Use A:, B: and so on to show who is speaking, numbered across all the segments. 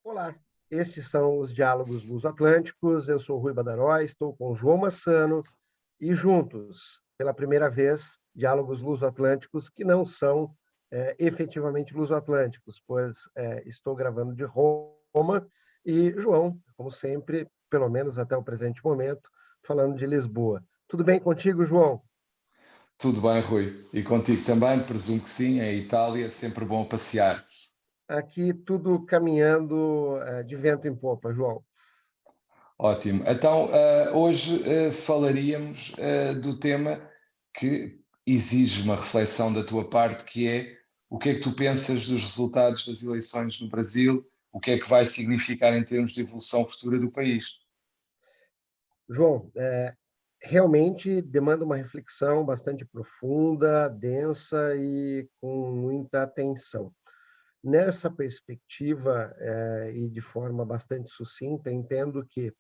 A: Olá, esses são os Diálogos Luso-Atlânticos. Eu sou Rui Badaró, estou com João Massano e juntos, pela primeira vez, Diálogos Luso-Atlânticos que não são efetivamente luso-atlânticos, pois estou gravando de Roma e João, como sempre, pelo menos até o presente momento, falando de Lisboa. Tudo bem contigo, João?
B: Tudo bem, Rui. E contigo também, presumo que sim, em Itália, sempre bom passear.
A: Aqui tudo caminhando de vento em popa, João.
B: Ótimo. Então, hoje falaríamos do tema que exige uma reflexão da tua parte, que é o que é que tu pensas dos resultados das eleições no Brasil, o que é que vai significar em termos de evolução futura do país.
A: João, realmente demanda uma reflexão bastante profunda, densa e com muita atenção. Nessa perspectiva, e de forma bastante sucinta, entendo que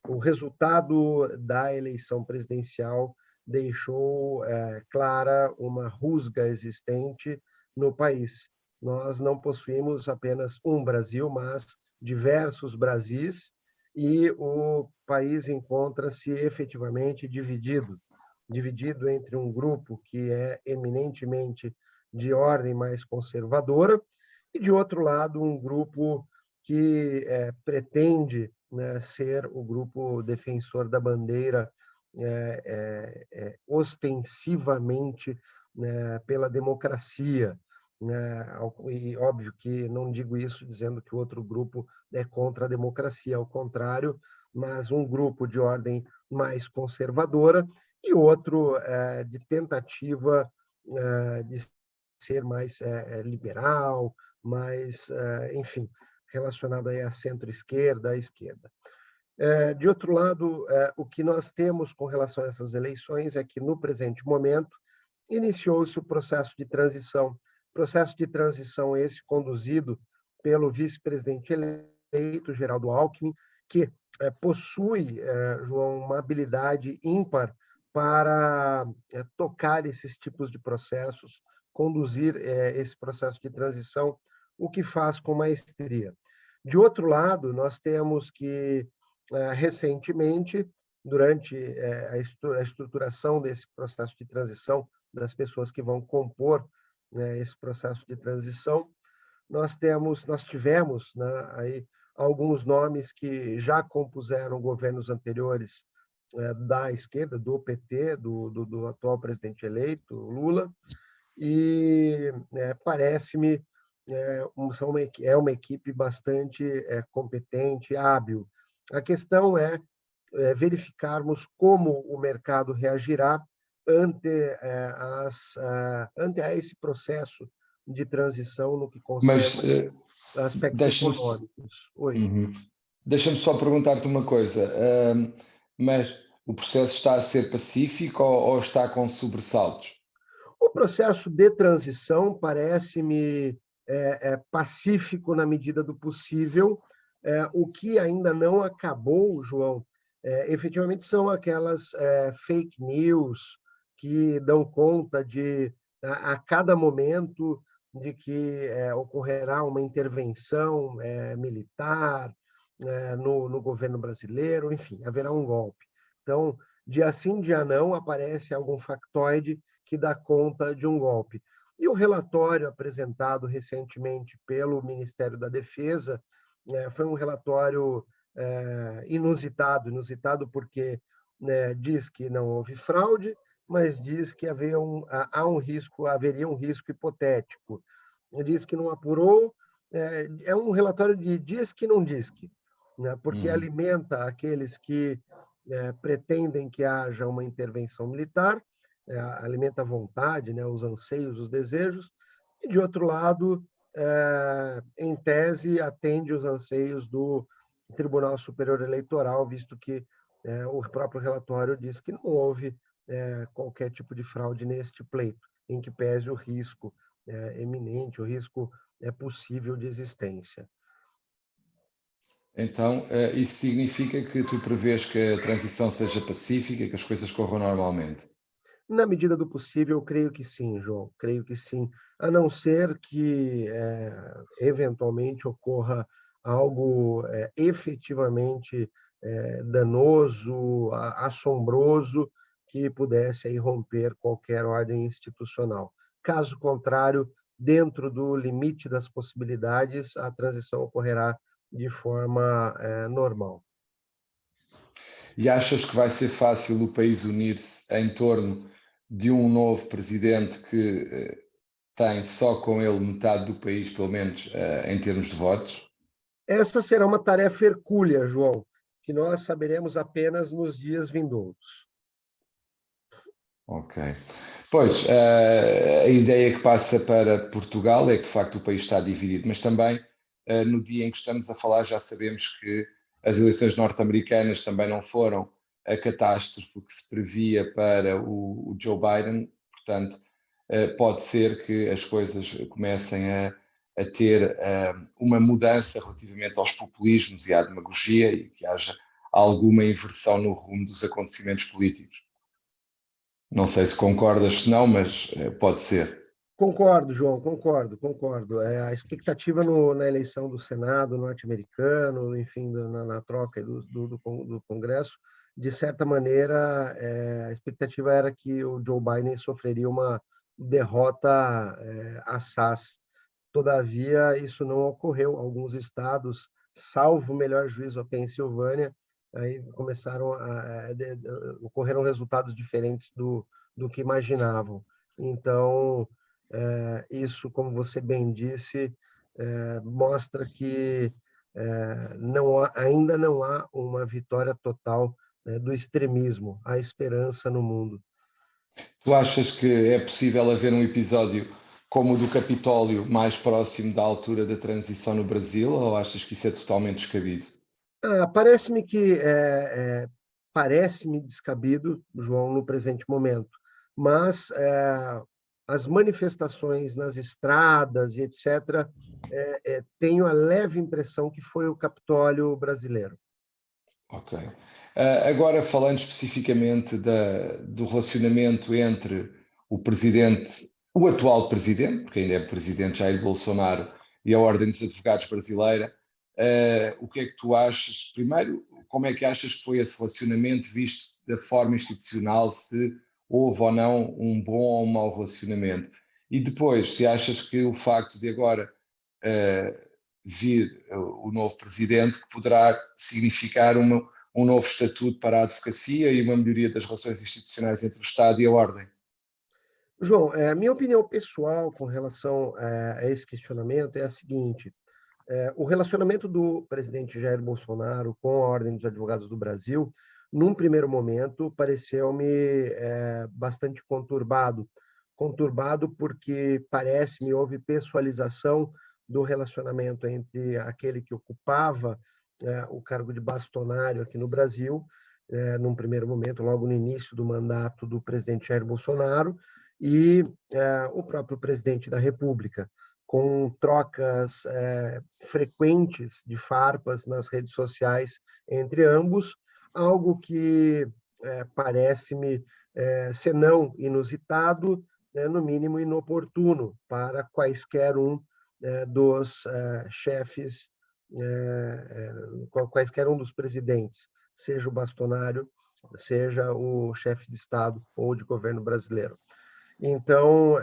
A: o resultado da eleição presidencial deixou clara uma rusga existente no país. Nós não possuímos apenas um Brasil, mas diversos Brasis, e o país encontra-se efetivamente dividido entre um grupo que é eminentemente de ordem mais conservadora e, de outro lado, um grupo que pretende, né, ser o grupo defensor da bandeira ostensivamente, né, pela democracia. Né, e óbvio que não digo isso dizendo que o outro grupo é contra a democracia, ao contrário, mas um grupo de ordem mais conservadora e outro de tentativa de ser mais liberal, mais, enfim, relacionado aí à centro-esquerda, à esquerda. De outro lado, o que nós temos com relação a essas eleições é que, no presente momento, iniciou-se o processo de transição esse conduzido pelo vice-presidente eleito, Geraldo Alckmin, que possui, João, uma habilidade ímpar para tocar esses tipos de processos, conduzir esse processo de transição, o que faz com maestria. De outro lado, nós temos que, recentemente, durante a estruturação desse processo de transição, das pessoas que vão compor, né, esse processo de transição, nós tivemos, né, aí alguns nomes que já compuseram governos anteriores da esquerda, do PT, do atual presidente eleito, Lula, e parece-me é uma equipe bastante competente, hábil. A questão verificarmos como o mercado reagirá ante, ante a esse processo de transição no que
B: Mas
A: concerne aspectos
B: deixa-me
A: econômicos. Oi.
B: uhum. Deixa-me só perguntar-te uma coisa, mas o processo está a ser pacífico ou está com sobressaltos?
A: O processo de transição parece-me pacífico na medida do possível. O que ainda não acabou, João, efetivamente são aquelas fake news que dão conta de, a cada momento, de que ocorrerá uma intervenção militar no governo brasileiro, enfim, haverá um golpe. Então, dia sim, dia não, aparece algum factoide que dá conta de um golpe. E o relatório apresentado recentemente pelo Ministério da Defesa foi um relatório inusitado porque, né, diz que não houve fraude, mas diz que haveria um risco hipotético. Diz que não apurou, é um relatório de diz que não diz que, né, porque
B: Uhum.
A: alimenta aqueles que pretendem que haja uma intervenção militar, alimenta a vontade, né, os anseios, os desejos, e, de outro lado, em tese, atende os anseios do Tribunal Superior Eleitoral, visto que o próprio relatório diz que não houve qualquer tipo de fraude neste pleito, em que pese o risco eminente, o risco possível de existência.
B: Então, isso significa que tu prevês que a transição seja pacífica, que as coisas corram normalmente?
A: Na medida do possível, creio que sim, João, creio que sim, a não ser que eventualmente ocorra algo efetivamente danoso, assombroso, que pudesse aí romper qualquer ordem institucional. Caso contrário, dentro do limite das possibilidades, a transição ocorrerá de forma normal.
B: E achas que vai ser fácil o país unir-se em torno de um novo presidente que tem só com ele metade do país, pelo menos em termos de votos?
A: Essa será uma tarefa hercúlea, João, que nós saberemos apenas nos dias vindouros.
B: Ok. Pois, a ideia que passa para Portugal é que, de facto, o país está dividido, mas também, no dia em que estamos a falar, já sabemos que as eleições norte-americanas também não foram a catástrofe que se previa para o Joe Biden, portanto, pode ser que as coisas comecem a ter uma mudança relativamente aos populismos e à demagogia e que haja alguma inversão no rumo dos acontecimentos políticos. Não sei se concordas, se não, mas pode ser.
A: Concordo, João, concordo. A expectativa na eleição do Senado norte-americano, enfim, na troca do Congresso, de certa maneira, a expectativa era que o Joe Biden sofreria uma derrota assaz. Todavia, isso não ocorreu. Alguns estados, salvo o melhor juízo, a Pensilvânia, aí ocorreram resultados diferentes do que imaginavam. Então, isso, como você bem disse, mostra que ainda não há uma vitória total do extremismo, há esperança no mundo.
B: Tu achas que é possível haver um episódio como o do Capitólio mais próximo da altura da transição no Brasil, ou achas que isso é totalmente descabido?
A: Parece-me descabido, João, no presente momento, mas as manifestações nas estradas e etc., tenho a leve impressão que foi o Capitólio brasileiro.
B: Ok. Agora, falando especificamente do relacionamento entre o presidente, o atual presidente, porque ainda é presidente Jair Bolsonaro, e a Ordem dos Advogados brasileira, o que é que tu achas? Primeiro, como é que achas que foi esse relacionamento visto da forma institucional, se houve ou não um bom ou um mau relacionamento? E depois, se achas que o facto de agora vir o novo presidente, que poderá significar um novo estatuto para a advocacia e uma melhoria das relações institucionais entre o Estado e a Ordem.
A: João, a minha opinião pessoal com relação a esse questionamento é a seguinte: o relacionamento do presidente Jair Bolsonaro com a Ordem dos Advogados do Brasil, num primeiro momento, pareceu-me bastante conturbado. Conturbado porque, parece-me, houve pessoalização do relacionamento entre aquele que ocupava o cargo de bastonário aqui no Brasil, num primeiro momento, logo no início do mandato do presidente Jair Bolsonaro, e o próprio presidente da República, com trocas frequentes de farpas nas redes sociais entre ambos, algo que parece-me, se não inusitado, no mínimo inoportuno para quaisquer dos chefes, quaisquer dos presidentes, seja o bastonário, seja o chefe de Estado ou de governo brasileiro. Então,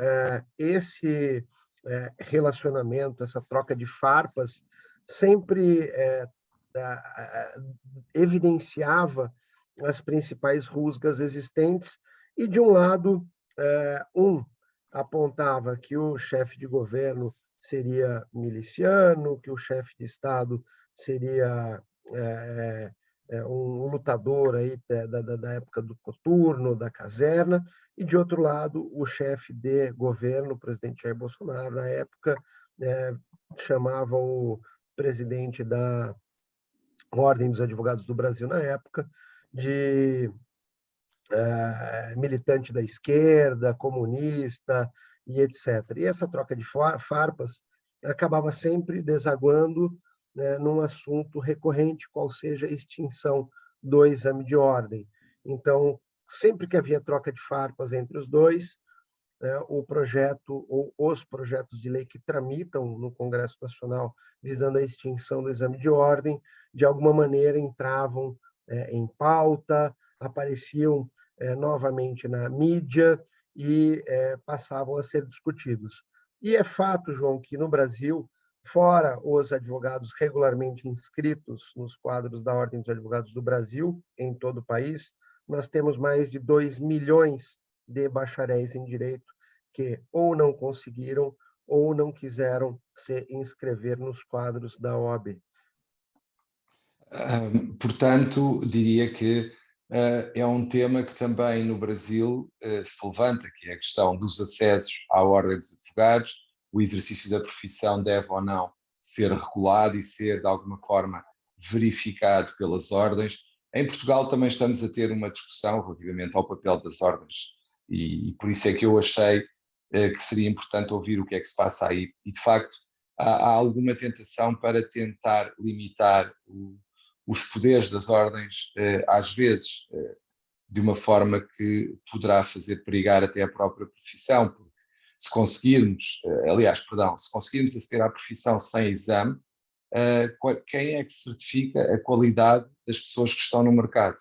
A: esse relacionamento, essa troca de farpas, sempre evidenciava as principais rusgas existentes, e, de um lado, apontava que o chefe de governo seria miliciano, que o chefe de Estado seria um lutador aí da época do coturno, da caserna, e, de outro lado, o chefe de governo, o presidente Jair Bolsonaro, na época, chamava o presidente da Ordem dos Advogados do Brasil, na época, de militante da esquerda, comunista e etc. E essa troca de farpas acabava sempre desaguando num assunto recorrente, qual seja a extinção do exame de ordem. Então, sempre que havia troca de farpas entre os dois, o projeto ou os projetos de lei que tramitam no Congresso Nacional visando a extinção do exame de ordem, de alguma maneira entravam em pauta, apareciam novamente na mídia e passavam a ser discutidos. E é fato, João, que no Brasil, fora os advogados regularmente inscritos nos quadros da Ordem dos Advogados do Brasil, em todo o país, nós temos mais de 2 milhões de bacharéis em direito que ou não conseguiram ou não quiseram se inscrever nos quadros da OAB.
B: Portanto, diria que é um tema que também no Brasil se levanta, que é a questão dos acessos à Ordem dos Advogados, o exercício da profissão deve ou não ser regulado e ser, de alguma forma, verificado pelas ordens. Em Portugal também estamos a ter uma discussão relativamente ao papel das ordens e por isso é que eu achei que seria importante ouvir o que é que se passa aí. E, de facto, há alguma tentação para tentar limitar os poderes das ordens, às vezes, de uma forma que poderá fazer perigar até a própria profissão, porque se conseguirmos, se conseguirmos aceder à profissão sem exame, quem é que certifica a qualidade das pessoas que estão no mercado?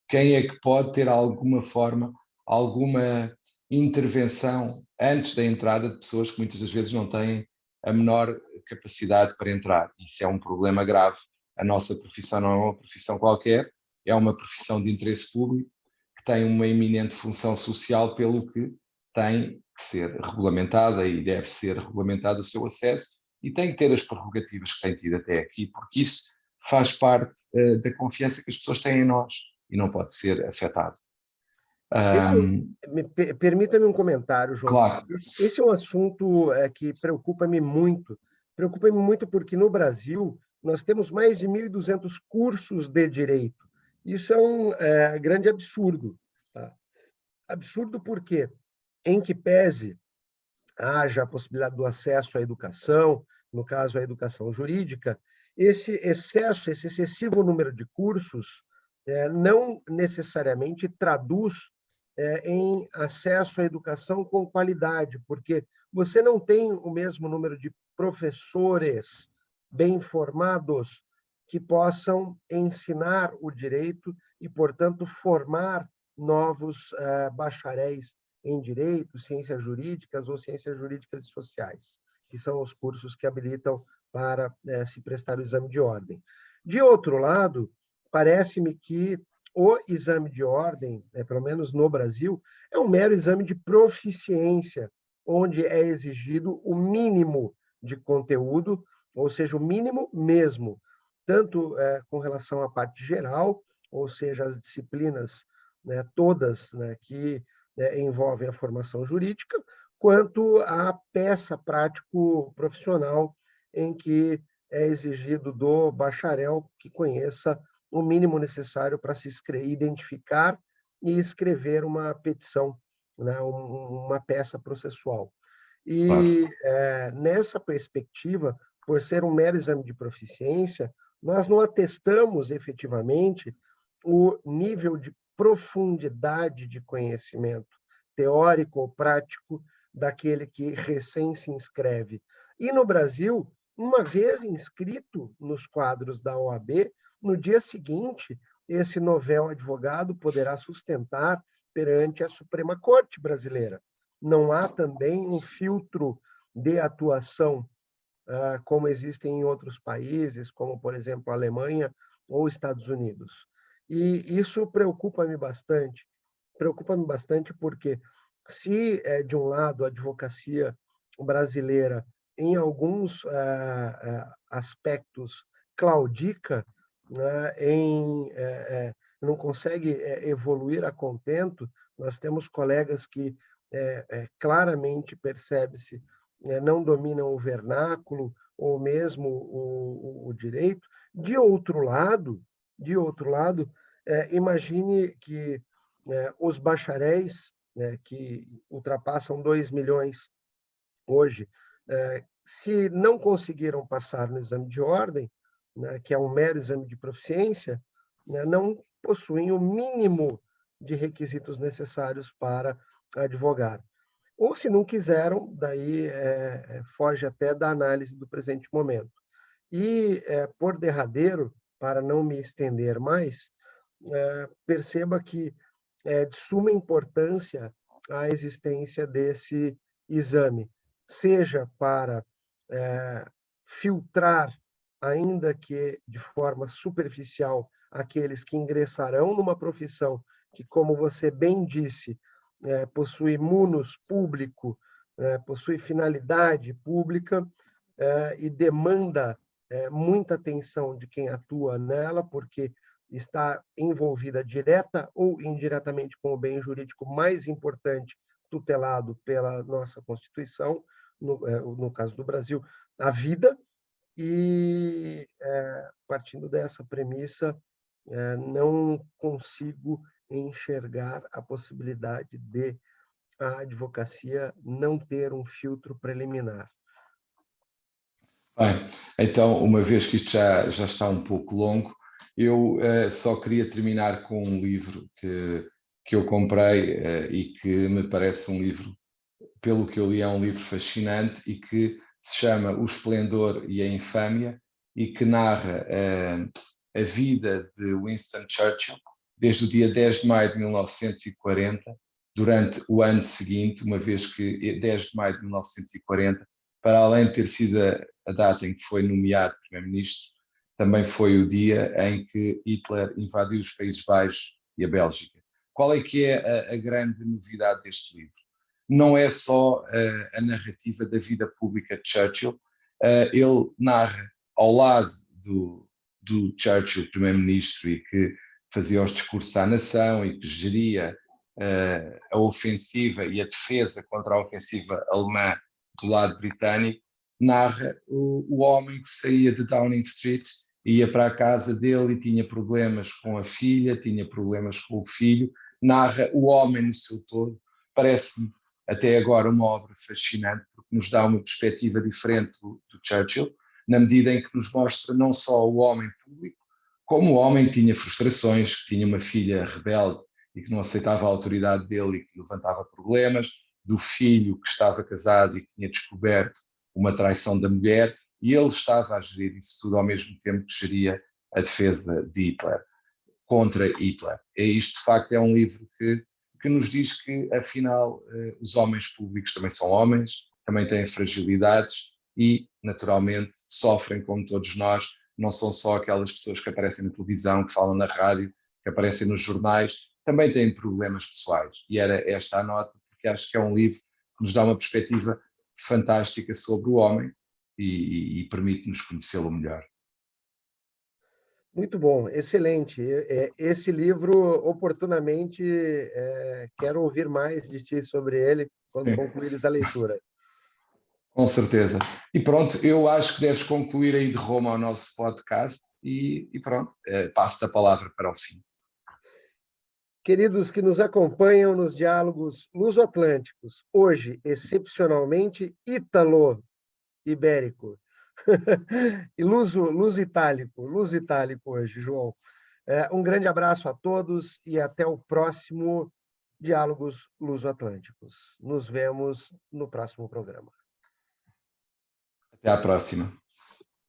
B: Quem é que pode ter alguma forma, alguma intervenção antes da entrada de pessoas que muitas das vezes não têm a menor capacidade para entrar? Isso é um problema grave. A nossa profissão não é uma profissão qualquer, é uma profissão de interesse público que tem uma eminente função social, pelo que tem que ser regulamentada e deve ser regulamentado o seu acesso e tem que ter as prerrogativas que tem tido até aqui, porque isso faz parte da confiança que as pessoas têm em nós e não pode ser afetado.
A: Permita-me um comentário, João.
B: Claro.
A: Esse é um assunto que preocupa-me muito. Preocupa-me muito porque no Brasil nós temos mais de 1.200 cursos de direito. Isso é um grande absurdo. Tá? Absurdo porque, em que pese haja a possibilidade do acesso à educação, no caso, à educação jurídica, esse excesso, esse excessivo número de cursos não necessariamente traduz em acesso à educação com qualidade, porque você não tem o mesmo número de professores bem formados que possam ensinar o direito e, portanto, formar novos bacharéis em direito, ciências jurídicas ou ciências jurídicas e sociais, que são os cursos que habilitam para se prestar o exame de ordem. De outro lado, parece-me que o exame de ordem, pelo menos no Brasil, é um mero exame de proficiência, onde é exigido o mínimo de conteúdo, ou seja, o mínimo mesmo, tanto com relação à parte geral, ou seja, as disciplinas todas que envolvem a formação jurídica, quanto à peça prático-profissional, em que é exigido do bacharel que conheça o mínimo necessário para se identificar e escrever uma petição, né, uma peça processual. E nessa perspectiva, por ser um mero exame de proficiência, nós não atestamos efetivamente o nível de profundidade de conhecimento teórico ou prático daquele que recém se inscreve. E no Brasil, uma vez inscrito nos quadros da OAB, no dia seguinte, esse novel advogado poderá sustentar perante a Suprema Corte brasileira. Não há também um filtro de atuação como existem em outros países, como, por exemplo, a Alemanha ou Estados Unidos. E isso preocupa-me bastante. Preocupa-me bastante porque, se, de um lado, a advocacia brasileira, em alguns aspectos, claudica, né, não consegue evoluir a contento, nós temos colegas que claramente percebe-se não dominam o vernáculo ou mesmo o direito. De outro lado, imagine que os bacharéis, que ultrapassam 2 milhões hoje, se não conseguiram passar no exame de ordem, né, que é um mero exame de proficiência, né, não possuem o mínimo de requisitos necessários para advogar. ou se não quiseram, daí foge até da análise do presente momento. E, por derradeiro, para não me estender mais, perceba que é de suma importância a existência desse exame, seja para filtrar, ainda que de forma superficial, aqueles que ingressarão numa profissão que, como você bem disse, possui munus público, possui finalidade pública e demanda muita atenção de quem atua nela, porque está envolvida direta ou indiretamente com o bem jurídico mais importante tutelado pela nossa Constituição, no caso do Brasil, a vida, e, partindo dessa premissa, não consigo enxergar a possibilidade de a advocacia não ter um filtro preliminar.
B: Bem, então, uma vez que isto já está um pouco longo, eu só queria terminar com um livro que eu comprei e que me parece um livro, pelo que eu li, é um livro fascinante e que se chama O Esplendor e a Infâmia e que narra a vida de Winston Churchill desde o dia 10 de maio de 1940, durante o ano seguinte, uma vez que 10 de maio de 1940, para além de ter sido a data em que foi nomeado primeiro-ministro, também foi o dia em que Hitler invadiu os Países Baixos e a Bélgica. Qual é que é a grande novidade deste livro? Não é só a narrativa da vida pública de Churchill, ele narra ao lado do Churchill, primeiro-ministro, e que fazia os discursos à nação e que geria a ofensiva e a defesa contra a ofensiva alemã do lado britânico, narra o homem que saía de Downing Street, ia para a casa dele e tinha problemas com a filha, tinha problemas com o filho, narra o homem no seu todo. Parece-me até agora uma obra fascinante, porque nos dá uma perspectiva diferente do Churchill, na medida em que nos mostra não só o homem público, como o homem que tinha frustrações, que tinha uma filha rebelde e que não aceitava a autoridade dele e que levantava problemas, do filho que estava casado e que tinha descoberto uma traição da mulher, e ele estava a gerir isso tudo ao mesmo tempo que geria a defesa de Hitler, contra Hitler. E isto, de facto, é um livro que nos diz que, afinal, os homens públicos também são homens, também têm fragilidades e, naturalmente, sofrem como todos nós. Não são só aquelas pessoas que aparecem na televisão, que falam na rádio, que aparecem nos jornais, também têm problemas pessoais. E era esta a nota, porque acho que é um livro que nos dá uma perspectiva fantástica sobre o homem e permite-nos conhecê-lo melhor.
A: Muito bom, excelente. Esse livro, oportunamente, quero ouvir mais de ti sobre ele quando concluíres a leitura.
B: Com certeza. E pronto, eu acho que deves concluir aí de Roma o nosso podcast e pronto, passo-te a palavra para o fim.
A: Queridos que nos acompanham nos diálogos luso-atlânticos, hoje, excepcionalmente, ítalo-ibérico. E luso-itálico hoje, João. Um grande abraço a todos e até o próximo Diálogos Luso-Atlânticos. Nos vemos no próximo programa.
B: Até à próxima.